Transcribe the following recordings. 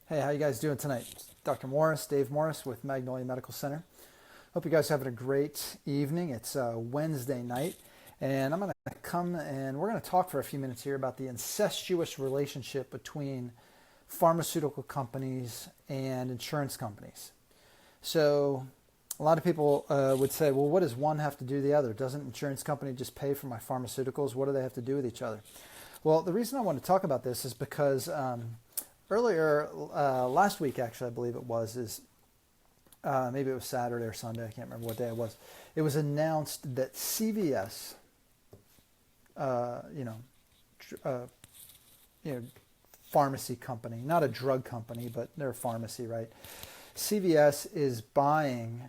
Hey, how you guys doing tonight? Dr. Morris, Dave Morris with Magnolia Medical Center. Hope you guys are having a great evening. It's Wednesday night, and I'm going to come and we're going to talk for a few minutes here about the incestuous relationship between pharmaceutical companies and insurance companies. So a lot of people would say, well, what does one have to do with the other? Doesn't insurance company just pay for my pharmaceuticals? What do they have to do with each other? Well, the reason I want to talk about this is because earlier, last week actually, I believe it was, maybe it was Saturday or Sunday, I can't remember what day it was. It was announced that CVS, pharmacy company, not a drug company, but they're a pharmacy, right? CVS is buying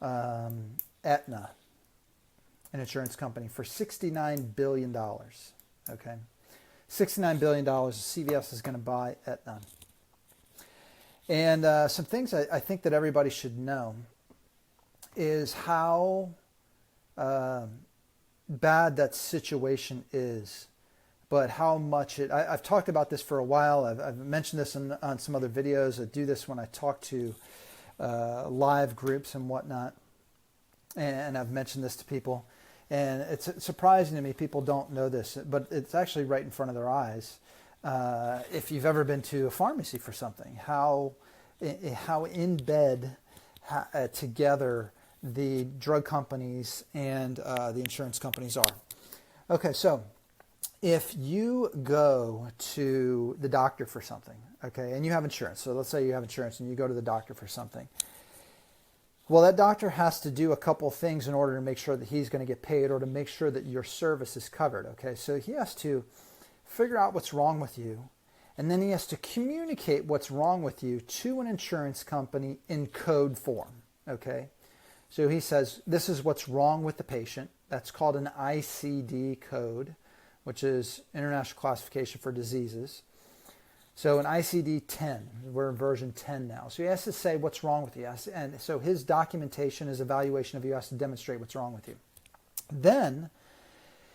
Aetna, an insurance company, for $69 billion. Okay, $69 billion CVS is going to buy Aetna. And some things I think that everybody should know is how bad that situation is, but how much I've talked about this for a while. I've mentioned this on some other videos. I do this when I talk to live groups and whatnot, and I've mentioned this to people. And it's surprising to me people don't know this, but it's actually right in front of their eyes. If you've ever been to a pharmacy for something, how in bed together the drug companies and the insurance companies are. Okay, so if you go to the doctor for something, okay, and you have insurance, so let's say you have insurance and you go to the doctor for something. Well, that doctor has to do a couple things in order to make sure that he's going to get paid or to make sure that your service is covered, okay? So he has to figure out what's wrong with you, and then he has to communicate what's wrong with you to an insurance company in code form, okay? So he says, this is what's wrong with the patient. That's called an ICD code, which is International Classification for Diseases. So an ICD-10, we're in version 10 now. So he has to say what's wrong with you. And so his documentation, his evaluation of you has to demonstrate what's wrong with you. Then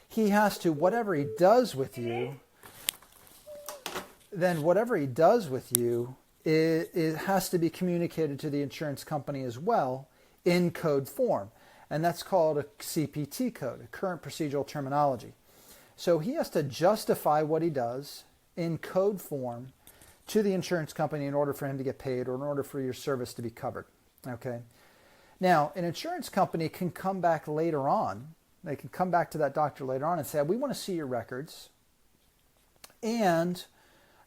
he has to, whatever he does with you, it has to be communicated to the insurance company as well in code form. And that's called a CPT code, a current procedural terminology. So he has to justify what he does in code form to the insurance company in order for him to get paid or in order for your service to be covered. Okay. Now, an insurance company can come back later on. They can come back to that doctor later on and say, we want to see your records. And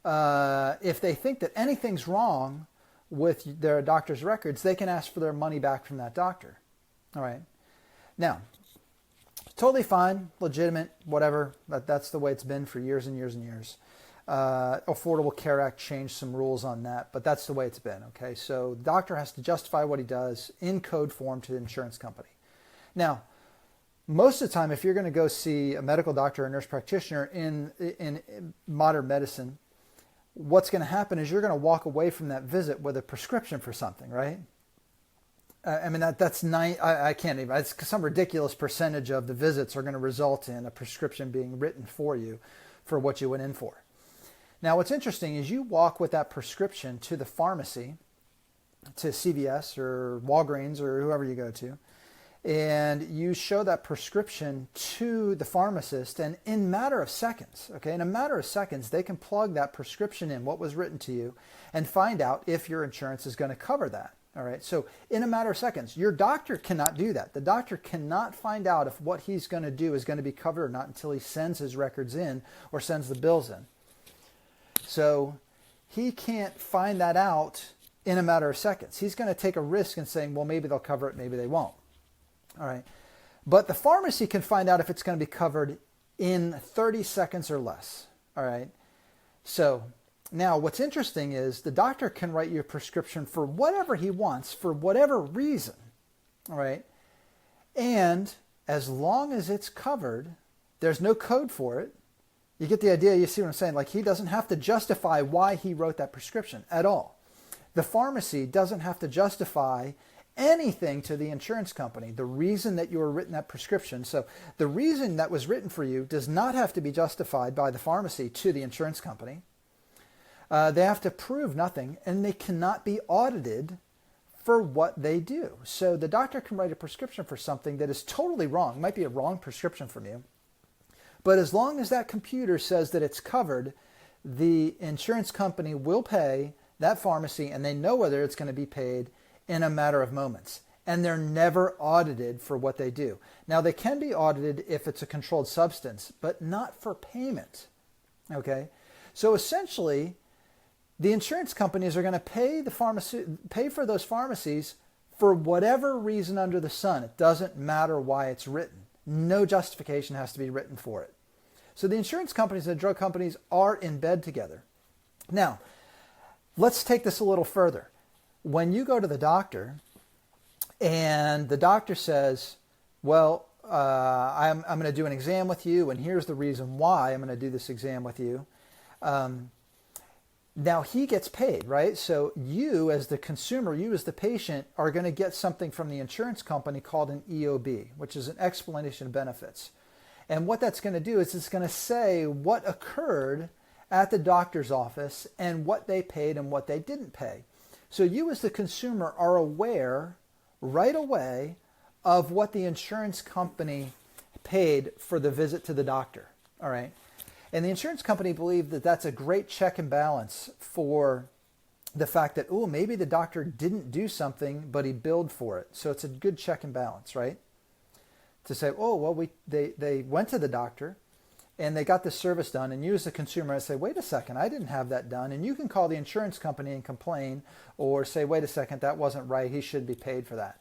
if they think that anything's wrong with their doctor's records, they can ask for their money back from that doctor. All right. Now, totally fine, legitimate, whatever. That's the way it's been for years and years and years. Affordable Care Act changed some rules on that, but that's the way it's been. Okay, so the doctor has to justify what he does in code form to the insurance company. Now, most of the time, if you're going to go see a medical doctor or nurse practitioner in modern medicine, what's going to happen is you're going to walk away from that visit with a prescription for something, right? I mean, that's I can't even, it's some ridiculous percentage of the visits are going to result in a prescription being written for you for what you went in for. Now, what's interesting is you walk with that prescription to the pharmacy, to CVS or Walgreens or whoever you go to, and you show that prescription to the pharmacist, and in a matter of seconds, they can plug that prescription in, what was written to you, and find out if your insurance is going to cover that. All right, so in a matter of seconds, your doctor cannot do that. The doctor cannot find out if what he's going to do is going to be covered or not until he sends his records in or sends the bills in. So he can't find that out in a matter of seconds. He's going to take a risk in saying, well, maybe they'll cover it, maybe they won't. All right, but the pharmacy can find out if it's going to be covered in 30 seconds or less. All right, so now what's interesting is the doctor can write you a prescription for whatever he wants, for whatever reason. All right, and as long as it's covered, there's no code for it. You get the idea, you see what I'm saying? Like, he doesn't have to justify why he wrote that prescription at all. The pharmacy doesn't have to justify anything to the insurance company, the reason that you were written that prescription. So the reason that was written for you does not have to be justified by the pharmacy to the insurance company. They have to prove nothing, and they cannot be audited for what they do. So the doctor can write a prescription for something that is totally wrong. It might be a wrong prescription from you. But as long as that computer says that it's covered, the insurance company will pay that pharmacy, and they know whether it's going to be paid in a matter of moments. And they're never audited for what they do. Now, they can be audited if it's a controlled substance, but not for payment. Okay? So essentially, the insurance companies are going to pay for those pharmacies for whatever reason under the sun. It doesn't matter why it's written. No justification has to be written for it. So the insurance companies and the drug companies are in bed together. Now, let's take this a little further. When you go to the doctor and the doctor says, well, I'm going to do an exam with you, and here's the reason why I'm going to do this exam with you. Now he gets paid, right? So you as the consumer, you as the patient, are going to get something from the insurance company called an EOB, which is an explanation of benefits. And what that's going to do is it's going to say what occurred at the doctor's office and what they paid and what they didn't pay. So you as the consumer are aware right away of what the insurance company paid for the visit to the doctor, all right? And the insurance company believed that that's a great check and balance for the fact that, oh, maybe the doctor didn't do something, but he billed for it. So it's a good check and balance, right? To say, oh, well, they went to the doctor and they got the service done. And you as a consumer say, wait a second, I didn't have that done. And you can call the insurance company and complain or say, wait a second, that wasn't right. He should be paid for that.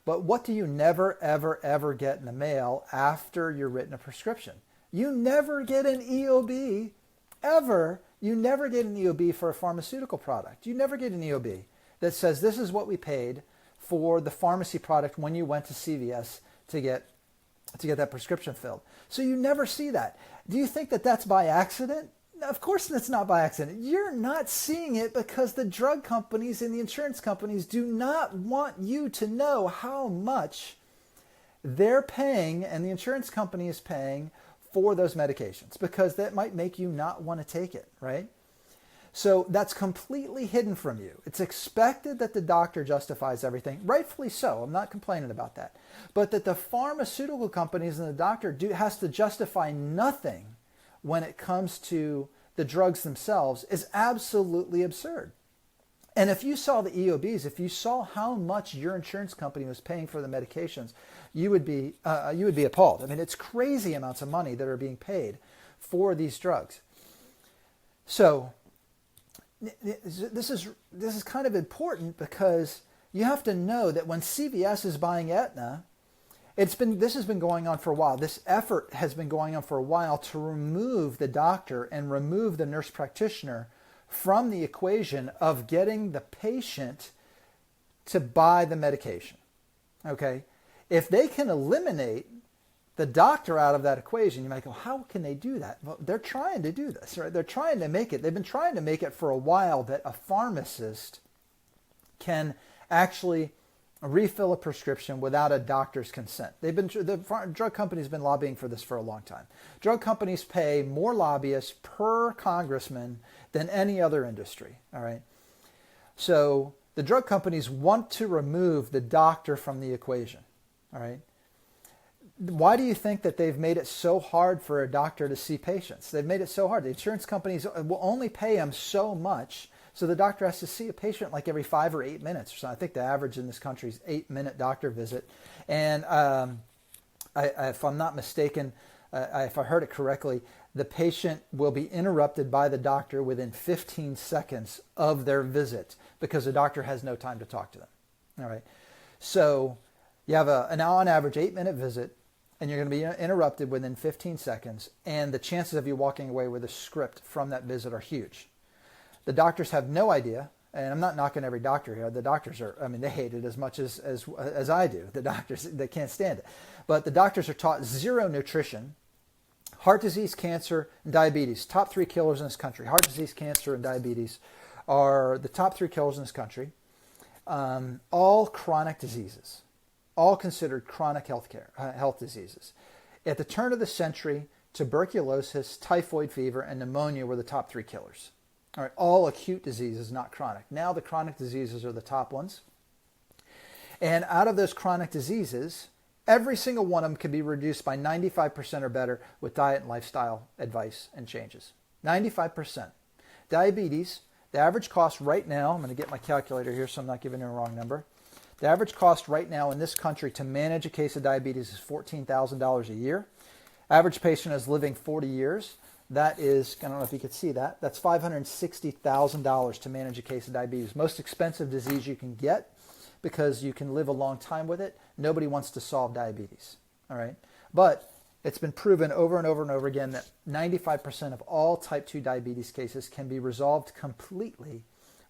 But what do you never, ever, ever get in the mail after you're written a prescription? You never get an EOB, ever. You never get an EOB for a pharmaceutical product. You never get an EOB that says this is what we paid for the pharmacy product when you went to CVS to get that prescription filled. So you never see that. Do you think that that's by accident? Of course it's not by accident. You're not seeing it because the drug companies and the insurance companies do not want you to know how much they're paying and the insurance company is paying for those medications, because that might make you not want to take it, right? So that's completely hidden from you. It's expected that the doctor justifies everything, rightfully so. I'm not complaining about that. But that the pharmaceutical companies and the doctor has to justify nothing when it comes to the drugs themselves is absolutely absurd. And if you saw the EOBs, if you saw how much your insurance company was paying for the medications, you would be appalled. I mean, it's crazy amounts of money that are being paid for these drugs. So this is kind of important because you have to know that when CVS is buying Aetna, this has been going on for a while. This effort has been going on for a while to remove the doctor and remove the nurse practitioner from the equation of getting the patient to buy the medication. Okay? If they can eliminate the doctor out of that equation, you might go, how can they do that? Well, they're trying to do this, right? They're trying to make it. They've been trying to make it for a while that a pharmacist can actually refill a prescription without a doctor's consent. The drug companies have been lobbying for this for a long time. Drug companies pay more lobbyists per congressman than any other industry, all right? So the drug companies want to remove the doctor from the equation, all right? Why do you think that they've made it so hard for a doctor to see patients? They've made it so hard. The insurance companies will only pay them so much, so the doctor has to see a patient like every 5 or 8 minutes or so. I think the average in this country is 8-minute doctor visit. And if I'm not mistaken, if I heard it correctly, the patient will be interrupted by the doctor within 15 seconds of their visit because the doctor has no time to talk to them. All right. So you have an on average 8-minute visit, and you're going to be interrupted within 15 seconds, and the chances of you walking away with a script from that visit are huge. The doctors have no idea, and I'm not knocking every doctor here. The doctors they hate it as much as I do. The doctors, they can't stand it. But the doctors are taught zero nutrition. Heart disease, cancer, and diabetes, top 3 killers in this country. Heart disease, cancer, and diabetes are the top 3 killers in this country. All chronic diseases. All considered chronic health diseases. At the turn of the century, tuberculosis, typhoid fever, and pneumonia were the top 3 killers. All right, all acute diseases, not chronic. Now the chronic diseases are the top ones. And out of those chronic diseases, every single one of them can be reduced by 95% or better with diet and lifestyle advice and changes. 95%. Diabetes, the average cost right now, I'm going to get my calculator here so I'm not giving you a wrong number. The average cost right now in this country to manage a case of diabetes is $14,000 a year. Average patient is living 40 years. That is, I don't know if you could see that, that's $560,000 to manage a case of diabetes. Most expensive disease you can get because you can live a long time with it. Nobody wants to solve diabetes, all right? But it's been proven over and over and over again that 95% of all type 2 diabetes cases can be resolved completely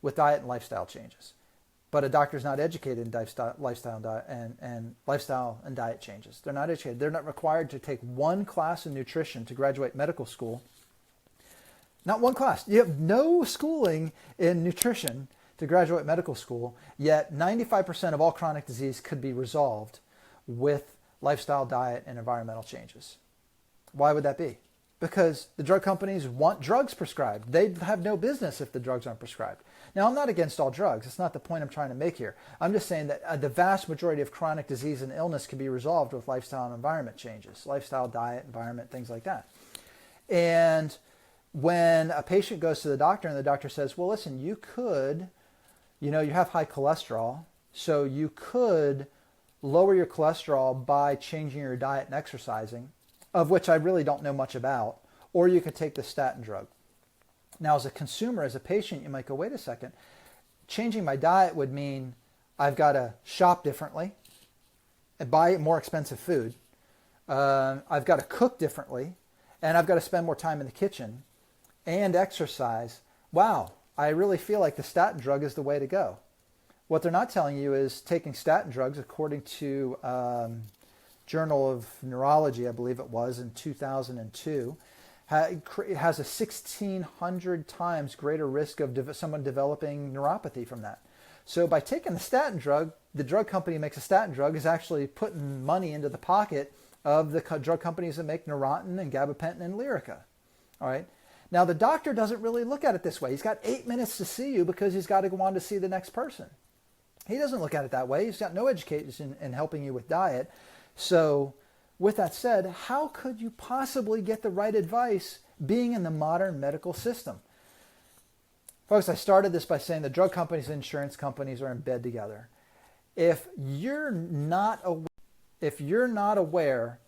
with diet and lifestyle changes. But a doctor's not educated in lifestyle and diet changes. They're not educated. They're not required to take one class in nutrition to graduate medical school. Not one class. You have no schooling in nutrition to graduate medical school, yet 95% of all chronic disease could be resolved with lifestyle, diet, and environmental changes. Why would that be? Because the drug companies want drugs prescribed. They have no business if the drugs aren't prescribed. Now, I'm not against all drugs. That's not the point I'm trying to make here. I'm just saying that the vast majority of chronic disease and illness can be resolved with lifestyle and environment changes. Lifestyle, diet, environment, things like that. And when a patient goes to the doctor and the doctor says, well, listen, you could, you have high cholesterol, so you could lower your cholesterol by changing your diet and exercising, of which I really don't know much about, or you could take the statin drug. Now, as a consumer, as a patient, you might go, wait a second, changing my diet would mean I've got to shop differently and buy more expensive food. I've got to cook differently, and I've got to spend more time in the kitchen and exercise. Wow, I really feel like the statin drug is the way to go. What they're not telling you is taking statin drugs, according to Journal of Neurology, I believe it was, in 2002, it has a 1,600 times greater risk of someone developing neuropathy from that. So by taking the statin drug, the drug company that makes a statin drug is actually putting money into the pocket of the drug companies that make Neurontin and gabapentin and Lyrica. All right. Now, the doctor doesn't really look at it this way. He's got 8 minutes to see you because he's got to go on to see the next person. He doesn't look at it that way. He's got no education in helping you with diet. So with that said, how could you possibly get the right advice being in the modern medical system? Folks, I started this by saying the drug companies and insurance companies are in bed together. If you're not aware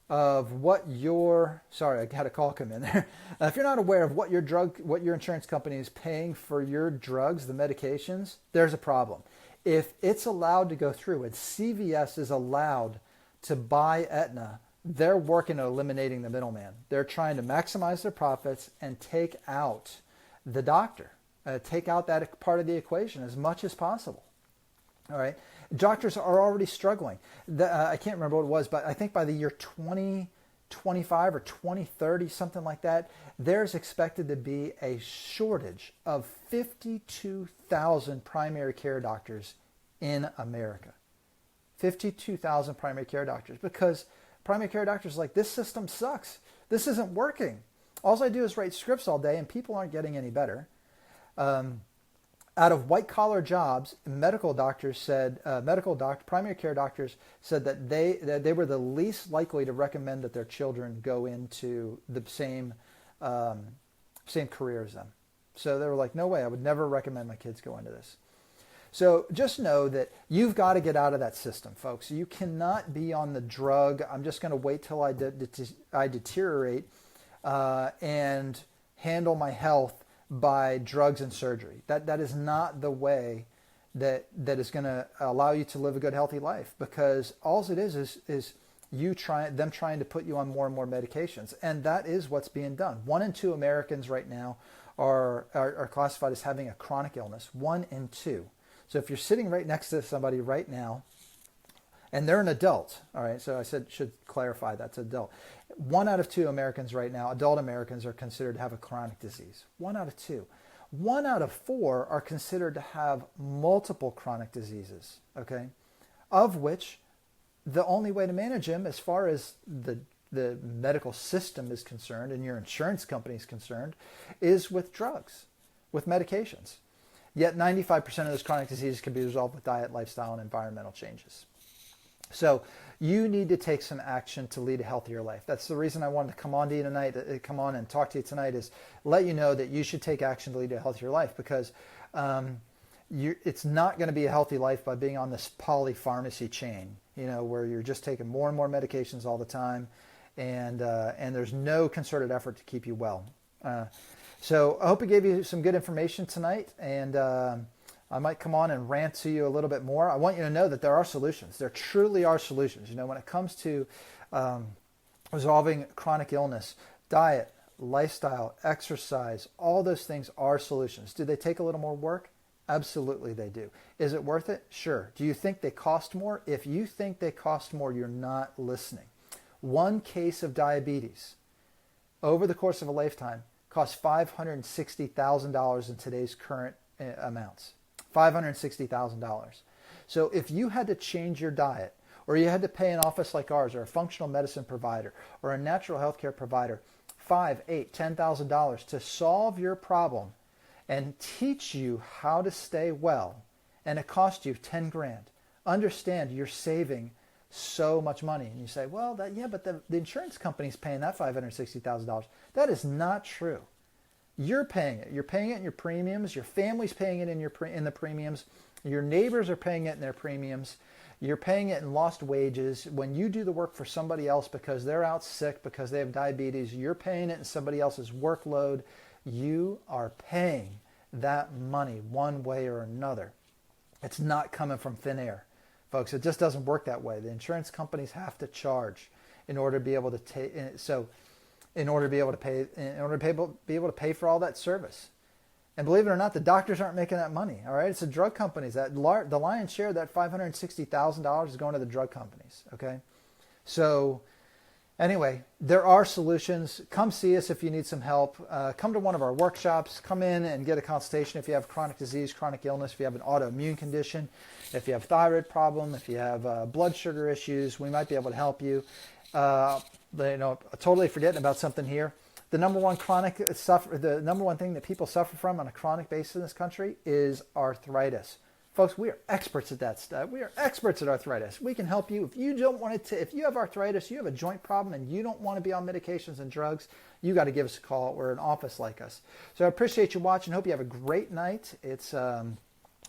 of what your, sorry, I had a call come in there. If you're not aware of what your insurance company is paying for your drugs, the medications, there's a problem. If it's allowed to go through, and CVS is allowed to buy Aetna, they're working on eliminating the middleman. They're trying to maximize their profits and take out the doctor, take out that part of the equation as much as possible. All right. Doctors are already struggling. I can't remember what it was, but I think by the year 2025 or 2030, something like that, there's expected to be a shortage of 52,000 primary care doctors in America. 52,000 primary care doctors, because primary care doctors are like, this system sucks. This isn't working. All I do is write scripts all day and people aren't getting any better. Out of white-collar jobs, primary care doctors said that they were the least likely to recommend that their children go into the same career as them. So they were like, no way, I would never recommend my kids go into this. So just know that you've got to get out of that system, folks. You cannot be on the drug, I'm just going to wait till I deteriorate and handle my health by drugs and surgery. That is not the way that is going to allow you to live a good, healthy life, because all it is them trying to put you on more and more medications. And that is what's being done. 1 in 2 Americans right now are classified as having a chronic illness. 1 in 2. So if you're sitting right next to somebody right now, and they're an adult, all right, so I should clarify that's adult. 1 out of 2 Americans right now, adult Americans, are considered to have a chronic disease. 1 out of 2. 1 out of 4 are considered to have multiple chronic diseases, okay, of which the only way to manage them, as far as the medical system is concerned and your insurance company is concerned, is with drugs. with medications. Yet 95% of those chronic diseases can be resolved with diet, lifestyle, and environmental changes. So you need to take some action to lead a healthier life. That's the reason I wanted to come on to you tonight, come on and talk to you tonight, is let you know that you should take action to lead a healthier life, because it's not going to be a healthy life by being on this polypharmacy chain, where you're just taking more and more medications all the time, and there's no concerted effort to keep you well. So I hope it gave you some good information tonight, and I might come on and rant to you a little bit more. I want you to know that there are solutions. There truly are solutions. When it comes to resolving chronic illness, diet, lifestyle, exercise, all those things are solutions. Do they take a little more work? Absolutely they do. Is it worth it? Sure. Do you think they cost more? If you think they cost more, you're not listening. One case of diabetes over the course of a lifetime costs $560,000 in today's current amounts. $560,000. So if you had to change your diet, or you had to pay an office like ours, or a functional medicine provider, or a natural health care provider, $5,000, $8,000, $10,000 to solve your problem and teach you how to stay well, and it cost you 10 grand, understand you're saving so much money. And you say, well, but the insurance company's paying that $560,000. That is not true. You're paying it. You're paying it in your premiums. Your family's paying it in the premiums. Your neighbors are paying it in their premiums. You're paying it in lost wages. When you do the work for somebody else because they're out sick, because they have diabetes, you're paying it in somebody else's workload. You are paying that money one way or another. It's not coming from thin air, folks. It just doesn't work that way. The insurance companies have to charge in order to be able to be able to pay for all that service. And believe it or not, the doctors aren't making that money. All right, it's the drug companies. The lion's share of that $560,000 is going to the drug companies. Okay, so anyway, there are solutions. Come see us if you need some help. Come to one of our workshops. Come in and get a consultation if you have chronic disease, chronic illness, if you have an autoimmune condition, if you have thyroid problem, if you have blood sugar issues. We might be able to help you. Totally forgetting about something here. The number one thing that people suffer from on a chronic basis in this country is arthritis. Folks, we are experts at that stuff. We are experts at arthritis. We can help you. If you don't want if you have arthritis, you have a joint problem, and you don't want to be on medications and drugs, you got to give us a call. We're an office like us. So I appreciate you watching. Hope you have a great night. Hope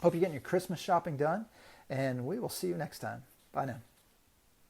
you're getting your Christmas shopping done, and we will see you next time. Bye now.